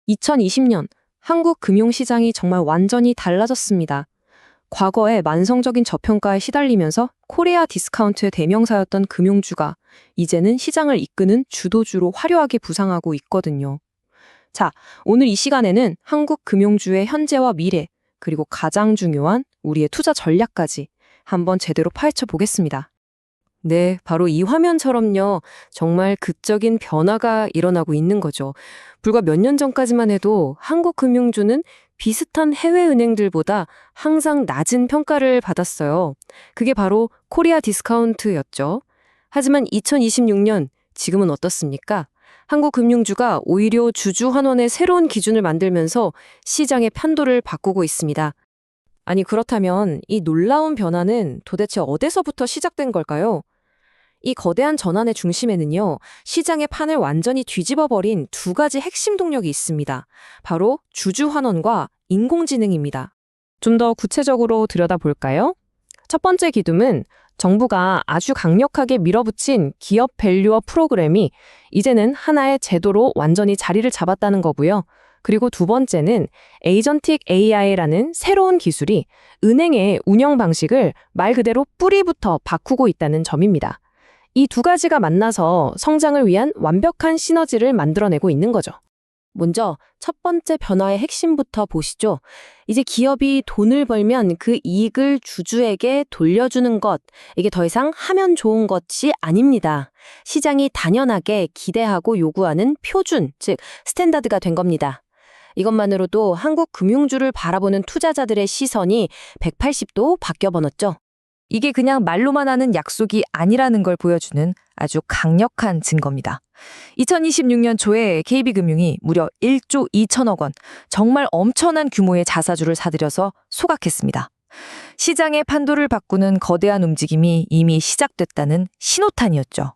2020년 한국 금융시장이 정말 완전히 달라졌습니다. 과거에 만성적인 저평가에 시달리면서 코리아 디스카운트의 대명사였던 금융주가 이제는 시장을 이끄는 주도주로 화려하게 부상하고 있거든요. 자, 오늘 이 시간에는 한국 금융주의 현재와 미래, 그리고 가장 중요한 우리의 투자 전략까지 한번 제대로 파헤쳐 보겠습니다. 네, 바로 이 화면처럼요. 정말 극적인 변화가 일어나고 있는 거죠. 불과 몇 년 전까지만 해도 한국 금융주는 비슷한 해외 은행들보다 항상 낮은 평가를 받았어요. 그게 바로 코리아 디스카운트였죠. 하지만 2026년 지금은 어떻습니까? 한국 금융주가 오히려 주주 환원의 새로운 기준을 만들면서 시장의 판도를 바꾸고 있습니다. 아니, 그렇다면 이 놀라운 변화는 도대체 어디서부터 시작된 걸까요? 이 거대한 전환의 중심에는요, 시장의 판을 완전히 뒤집어버린 두 가지 핵심 동력이 있습니다. 바로 주주 환원과 인공지능입니다. 좀 더 구체적으로 들여다볼까요? 첫 번째 기둥은 정부가 아주 강력하게 밀어붙인 기업 밸류어 프로그램이 이제는 하나의 제도로 완전히 자리를 잡았다는 거고요. 그리고 두 번째는 에이전틱 AI라는 새로운 기술이 은행의 운영 방식을 말 그대로 뿌리부터 바꾸고 있다는 점입니다. 이 두 가지가 만나서 성장을 위한 완벽한 시너지를 만들어내고 있는 거죠. 먼저 첫 번째 변화의 핵심부터 보시죠. 이제 기업이 돈을 벌면 그 이익을 주주에게 돌려주는 것, 이게 더 이상 하면 좋은 것이 아닙니다. 시장이 당연하게 기대하고 요구하는 표준, 즉 스탠다드가 된 겁니다. 이것만으로도 한국 금융주를 바라보는 투자자들의 시선이 180도 바뀌어버렸죠. 이게 그냥 말로만 하는 약속이 아니라는 걸 보여주는 아주 강력한 증거입니다. 2026년 초에 KB금융이 무려 1조 2천억 원, 정말 엄청난 규모의 자사주를 사들여서 소각했습니다. 시장의 판도를 바꾸는 거대한 움직임이 이미 시작됐다는 신호탄이었죠.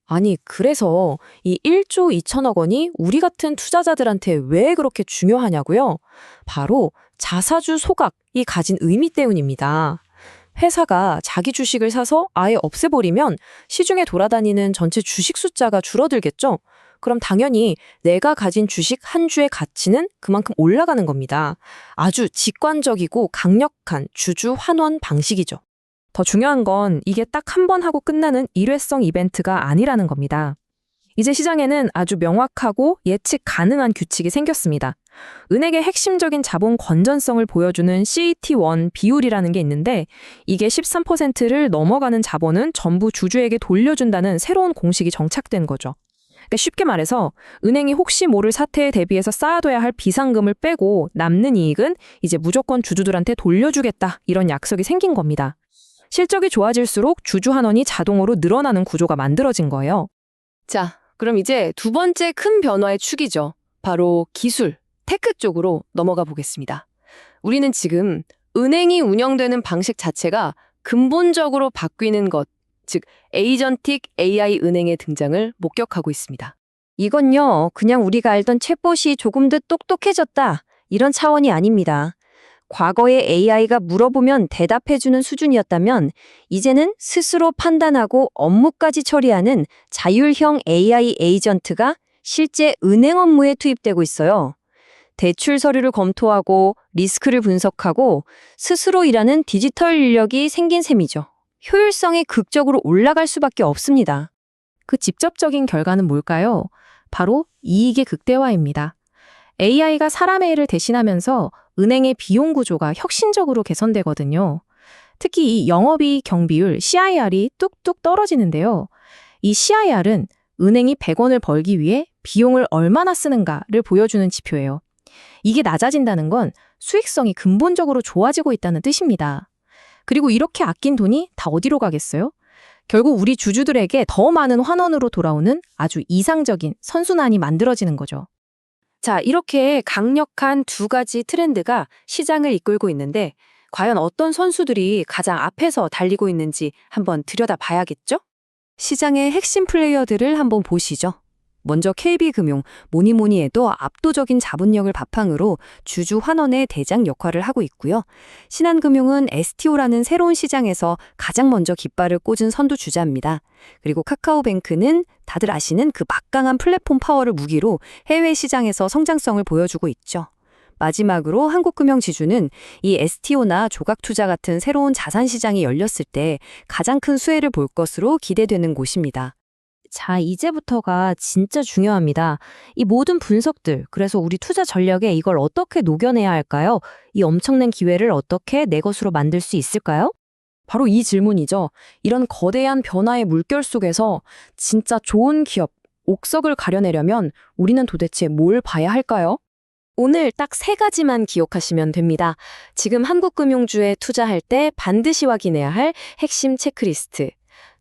아니, 그래서 이 1조 2천억 원이 우리 같은 투자자들한테 왜 그렇게 중요하냐고요? 바로 자사주 소각이 가진 의미 때문입니다. 회사가 자기 주식을 사서 아예 없애버리면 시중에 돌아다니는 전체 주식 숫자가 줄어들겠죠? 그럼 당연히 내가 가진 주식 한 주의 가치는 그만큼 올라가는 겁니다. 아주 직관적이고 강력한 주주 환원 방식이죠. 더 중요한 건 이게 딱 한 번 하고 끝나는 일회성 이벤트가 아니라는 겁니다. 이제 시장에는 아주 명확하고 예측 가능한 규칙이 생겼습니다. 은행의 핵심적인 자본 건전성을 보여주는 CET1 비율이라는 게 있는데 이게 13%를 넘어가는 자본은 전부 주주에게 돌려준다는 새로운 공식이 정착된 거죠. 그러니까 쉽게 말해서 은행이 혹시 모를 사태에 대비해서 쌓아둬야 할 비상금을 빼고 남는 이익은 이제 무조건 주주들한테 돌려주겠다, 이런 약속이 생긴 겁니다. 실적이 좋아질수록 주주 환원이 자동으로 늘어나는 구조가 만들어진 거예요. 자, 그럼 이제 두 번째 큰 변화의 축이죠. 바로 기술, 테크 쪽으로 넘어가 보겠습니다. 우리는 지금 은행이 운영되는 방식 자체가 근본적으로 바뀌는 것, 즉 에이전틱 AI 은행의 등장을 목격하고 있습니다. 이건요, 그냥 우리가 알던 챗봇이 조금 더 똑똑해졌다, 이런 차원이 아닙니다. 과거에 AI가 물어보면 대답해주는 수준이었다면 이제는 스스로 판단하고 업무까지 처리하는 자율형 AI 에이전트가 실제 은행 업무에 투입되고 있어요. 대출 서류를 검토하고 리스크를 분석하고 스스로 일하는 디지털 인력이 생긴 셈이죠. 효율성이 극적으로 올라갈 수밖에 없습니다. 그 직접적인 결과는 뭘까요? 바로 이익의 극대화입니다. AI가 사람의 일을 대신하면서 은행의 비용 구조가 혁신적으로 개선되거든요. 특히 이 영업이익 경비율 CIR이 뚝뚝 떨어지는데요. 이 CIR은 은행이 100원을 벌기 위해 비용을 얼마나 쓰는가를 보여주는 지표예요. 이게 낮아진다는 건 수익성이 근본적으로 좋아지고 있다는 뜻입니다. 그리고 이렇게 아낀 돈이 다 어디로 가겠어요? 결국 우리 주주들에게 더 많은 환원으로 돌아오는 아주 이상적인 선순환이 만들어지는 거죠. 자, 이렇게 강력한 두 가지 트렌드가 시장을 이끌고 있는데 과연 어떤 선수들이 가장 앞에서 달리고 있는지 한번 들여다봐야겠죠? 시장의 핵심 플레이어들을 한번 보시죠. 먼저 KB금융, 뭐니 뭐니 해도 압도적인 자본력을 바탕으로 주주 환원의 대장 역할을 하고 있고요. 신한금융은 STO라는 새로운 시장에서 가장 먼저 깃발을 꽂은 선두주자입니다. 그리고 카카오뱅크는 다들 아시는 그 막강한 플랫폼 파워를 무기로 해외 시장에서 성장성을 보여주고 있죠. 마지막으로 한국금융지주는 이 STO나 조각투자 같은 새로운 자산 시장이 열렸을 때 가장 큰 수혜를 볼 것으로 기대되는 곳입니다. 자, 이제부터가 진짜 중요합니다. 이 모든 분석들, 그래서 우리 투자 전략에 이걸 어떻게 녹여내야 할까요? 이 엄청난 기회를 어떻게 내 것으로 만들 수 있을까요? 바로 이 질문이죠. 이런 거대한 변화의 물결 속에서 진짜 좋은 기업, 옥석을 가려내려면 우리는 도대체 뭘 봐야 할까요? 오늘 딱 세 가지만 기억하시면 됩니다. 지금 한국금융주에 투자할 때 반드시 확인해야 할 핵심 체크리스트.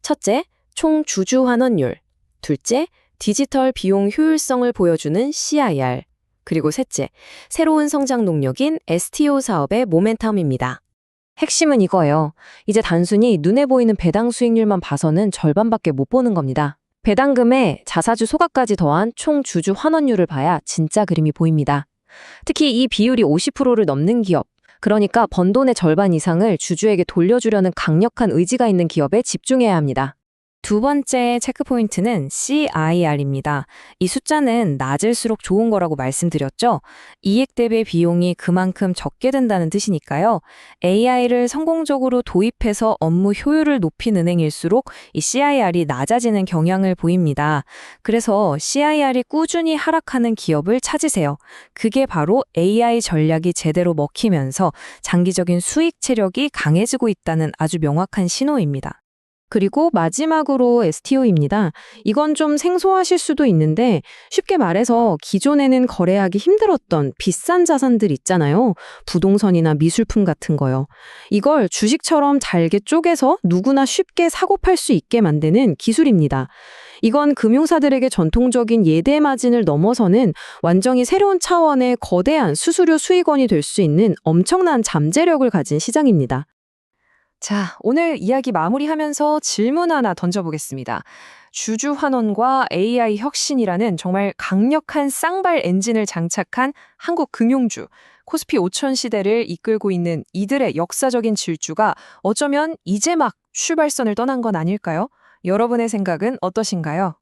첫째, 총 주주 환원율. 둘째, 디지털 비용 효율성을 보여주는 CIR. 그리고 셋째, 새로운 성장 동력인 STO 사업의 모멘텀입니다. 핵심은 이거예요. 이제 단순히 눈에 보이는 배당 수익률만 봐서는 절반밖에 못 보는 겁니다. 배당금에 자사주 소각까지 더한 총 주주 환원율을 봐야 진짜 그림이 보입니다. 특히 이 비율이 50%를 넘는 기업, 그러니까 번 돈의 절반 이상을 주주에게 돌려주려는 강력한 의지가 있는 기업에 집중해야 합니다. 두 번째 체크포인트는 CIR입니다. 이 숫자는 낮을수록 좋은 거라고 말씀드렸죠? 이익 대비 비용이 그만큼 적게 든다는 뜻이니까요. AI를 성공적으로 도입해서 업무 효율을 높인 은행일수록 이 CIR이 낮아지는 경향을 보입니다. 그래서 CIR이 꾸준히 하락하는 기업을 찾으세요. 그게 바로 AI 전략이 제대로 먹히면서 장기적인 수익 체력이 강해지고 있다는 아주 명확한 신호입니다. 그리고 마지막으로 STO입니다. 이건 좀 생소하실 수도 있는데 쉽게 말해서 기존에는 거래하기 힘들었던 비싼 자산들 있잖아요. 부동산이나 미술품 같은 거요. 이걸 주식처럼 잘게 쪼개서 누구나 쉽게 사고 팔 수 있게 만드는 기술입니다. 이건 금융사들에게 전통적인 예대 마진을 넘어서는 완전히 새로운 차원의 거대한 수수료 수익원이 될 수 있는 엄청난 잠재력을 가진 시장입니다. 자, 오늘 이야기 마무리하면서 질문 하나 던져보겠습니다. 주주 환원과 AI 혁신이라는 정말 강력한 쌍발 엔진을 장착한 한국 금융주, 코스피 5천 시대를 이끌고 있는 이들의 역사적인 질주가 어쩌면 이제 막 출발선을 떠난 건 아닐까요? 여러분의 생각은 어떠신가요?